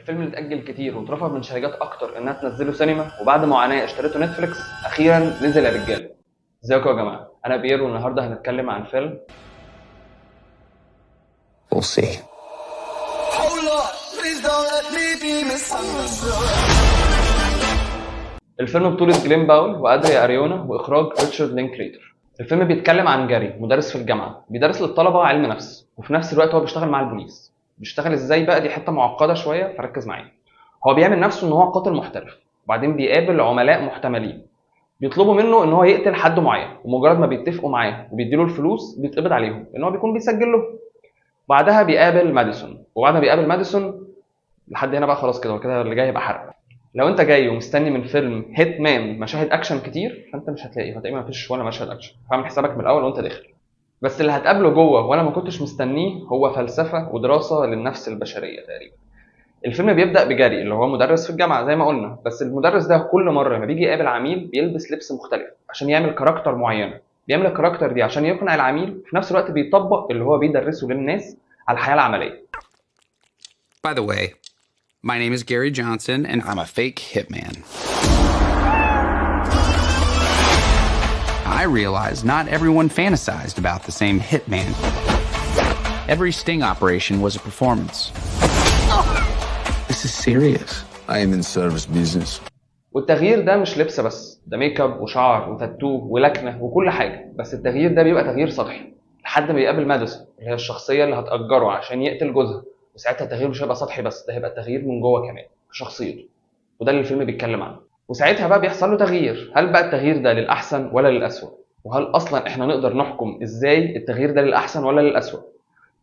الفيلم اللي اتأجل كتير واترفض من شركات اكتر انها تنزله سينما، وبعد معاناة اشتريته نتفليكس، اخيرا نزل يا رجاله. ازيكم يا جماعه، انا بيرو، والنهارده هنتكلم عن فيلم We'll see. الفيلم بطولة جلين باول وادريا اريونا واخراج ريتشارد لينكليتر. الفيلم بيتكلم عن جاري، مدرس في الجامعه بيدرس للطلبه علم نفس، وفي نفس الوقت هو بيشتغل مع البوليس. بيشتغل ازاي بقى؟ دي حته معقده شويه، فركز معايا. هو بيعمل نفسه ان هو قاتل محترف، وبعدين بيقابل عملاء محتملين بيطلبوا منه ان هو يقتل حد معين، ومجرد ما بيتفقوا معاه وبيديله الفلوس بيتقبض عليهم لان هو بيكون بيسجل له. بعدها بيقابل ماديسون، وبعد ما بيقابل ماديسون لحد هنا بقى خلاص كده، وكده اللي جاي يبقى حرق. لو انت جاي ومستني من فيلم هيت مان مشاهد اكشن كتير، فانت مش هتلاقي تقريبا مفيش ولا مشهد اكشن. فاعمل حسابك من الاول وانت داخل. بس اللي هتقابله جوه وانا ما كنتش مستنيه هو فلسفه ودراسه للنفس البشريه تقريبا. الفيلم بيبدا بجاري اللي هو مدرس في الجامعه زي ما قلنا، بس المدرس ده كل مره ما بيجي يقابل عميل بيلبس لبس مختلف عشان يعمل كاركتر معينه. بيعمل الكاركتر دي عشان يقنع العميل، في نفس الوقت بيطبق اللي هو بيدرسه للناس على الحياه العمليه. By the way, my name is Gary Johnson, and I'm a fake hitman. I realize not everyone fantasized about the same hitman. Every sting operation was a performance. This is serious. I am in service business. والتغيير ده مش لبس بس، ده ميك اب وشعر وتاتو ولكنه وكل حاجه. بس التغيير ده بيبقى تغيير سطحي لحد ما يقابل ماديسون اللي هي الشخصيه اللي هتأجره عشان يقتل جوزها. وساعتها التغيير مش هيبقى سطحي بس، ده هيبقى التغيير من جوه كمان في شخصيته. وده اللي الفيلم بيتكلم عنه. وساعتها بقى بيحصل له تغيير. هل بقى التغيير ده للأحسن ولا للأسوأ؟ وهل أصلا إحنا نقدر نحكم إزاي التغيير ده للأحسن ولا للأسوأ؟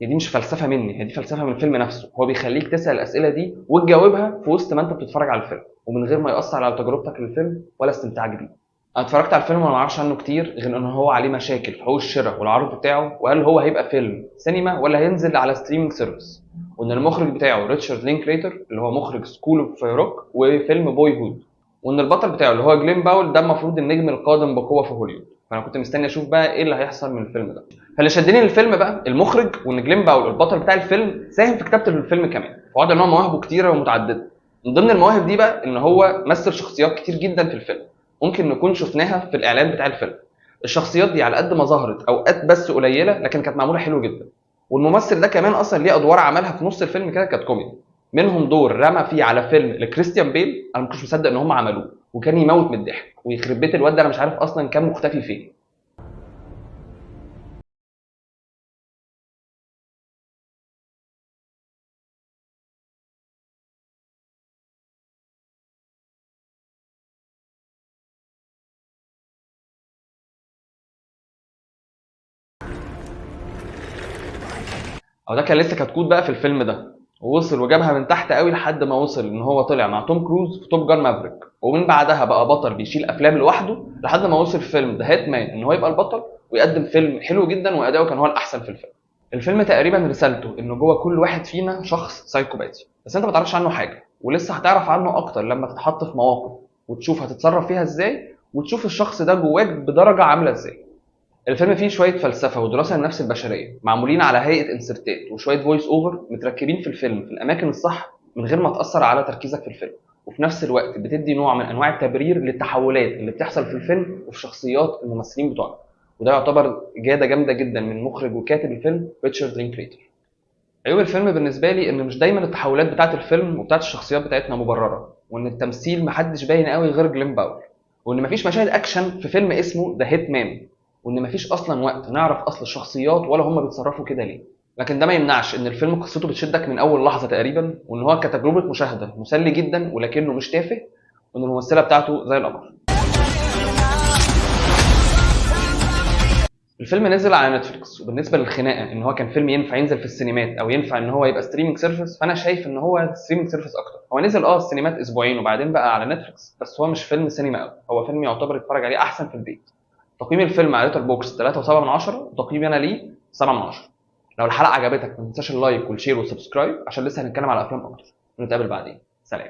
دي مش فلسفة مني، هي دي فلسفة من الفيلم نفسه. هو بيخليك تسأل الأسئلة دي وتجاوبها في وسط ما أنت بتتفرج على الفيلم، ومن غير ما يأثر على تجربتك للفيلم ولا استمتاعك بيه. أنا اتفرجت على الفيلم وما أعرفش عنه كتير غير إن هو عليه مشاكل في حقوق الشراء والعرض بتاعه، وهل هو هيبقى فيلم سينما ولا هينزل على ستريمينج سيرفيس. وإن المخرج بتاعه ريتشارد لينكليتر اللي هو مخرج سكول اوف روك وفيلم بوي هود. وإن البطل بتاعه اللي هو جلين باول ده المفروض النجم القادم بقوة في هوليوود. فأنا كنت مستني أشوف بقى إيه اللي هيحصل من الفيلم ده. فاللي شدني للفيلم بقى المخرج، وان جلين باول البطل بتاع الفيلم ساهم في كتابه الفيلم كمان. وقعد ان هو مواهبه كتيره ومتعدده. من ضمن المواهب دي بقى ان هو مثل شخصيات كتير جدا في الفيلم، ممكن نكون شفناها في الاعلان بتاع الفيلم. الشخصيات دي على قد ما ظهرت اوقات بس قليله، لكن كانت معموله حلو جدا. والممثل ده كمان اصلا ليه ادوار عملها في نص الفيلم كده كانت كوميدي. منهم دور رمى فيه على فيلم لكريستيان بيل، انا ما كنتش مصدق ان هم عملوه، وكان يموت من الضحك. ويخرب بيت الواد ده، انا مش عارف اصلا كان مختفي فين. او ده كان لسه كتكوت بقى في الفيلم ده، ووصل وجابها من تحت قوي لحد ما وصل ان هو طلع مع توم كروز في توب جان مافريك. ومن بعدها بقى بطل بيشيل افلام لوحده لحد ما وصل في فيلم ذا هيت مان ان هو يبقى البطل ويقدم فيلم حلو جدا واداؤه كان هو الاحسن في الفيلم. الفيلم تقريبا رسالته انه جوه كل واحد فينا شخص سايكوباتي، بس انت ما تعرفش عنه حاجه، ولسه هتعرف عنه اكتر لما تتحط في مواقف وتشوف هتتصرف فيها ازاي، وتشوف الشخص ده جواك بدرجه عامله ازاي. الفيلم فيه شويه فلسفه ودراسه للنفس البشريه معمولين على هيئه انسرتات وشويه فويس اوفر متركبين في الفيلم في الاماكن الصح من غير ما تاثر على تركيزك في الفيلم. وفي نفس الوقت بتدي نوع من انواع التبرير للتحولات اللي بتحصل في الفيلم وفي شخصيات الممثلين بتوعنا. وده يعتبر اجاده جامده جدا من مخرج وكاتب الفيلم ريتشارد لينكليتر. عيوب الفيلم بالنسبه لي ان مش دايما التحولات بتاعه الفيلم وبتاعه الشخصيات بتاعتنا مبرره، وان التمثيل محدش باين قوي غير جلين باول، وان مفيش مشاهد اكشن في فيلم اسمه ذا هيت مان، وان مفيش اصلا وقت نعرف اصل الشخصيات ولا هم بيتصرفوا كده ليه. لكن ده ما يمنعش ان الفيلم قصته بتشدك من اول لحظه تقريبا، وان هو كتجربه مشاهده مسلي جدا ولكنه مش تافه، وان الممثله بتاعته زي القمر. الفيلم نزل على نتفليكس، وبالنسبه للخناقه ان هو كان فيلم ينفع ينزل في السينمات او ينفع ان هو يبقى ستريمينج سيرفيس، فانا شايف ان هو ستريمينج سيرفيس اكتر. هو نزل السينمات اسبوعين وبعدين بقى على نتفليكس، بس هو مش فيلم سينما قوي، هو فيلم يعتبر يتفرج عليه احسن في البيت. تقييم الفيلم على ليتر بوكس 3.7، وتقييمي انا ليه 7/10. لو الحلقه عجبتك ما تنساش اللايك والشير والسبسكرايب عشان لسه هنتكلم على افلام اكتر. ونتقابل بعدين، سلام.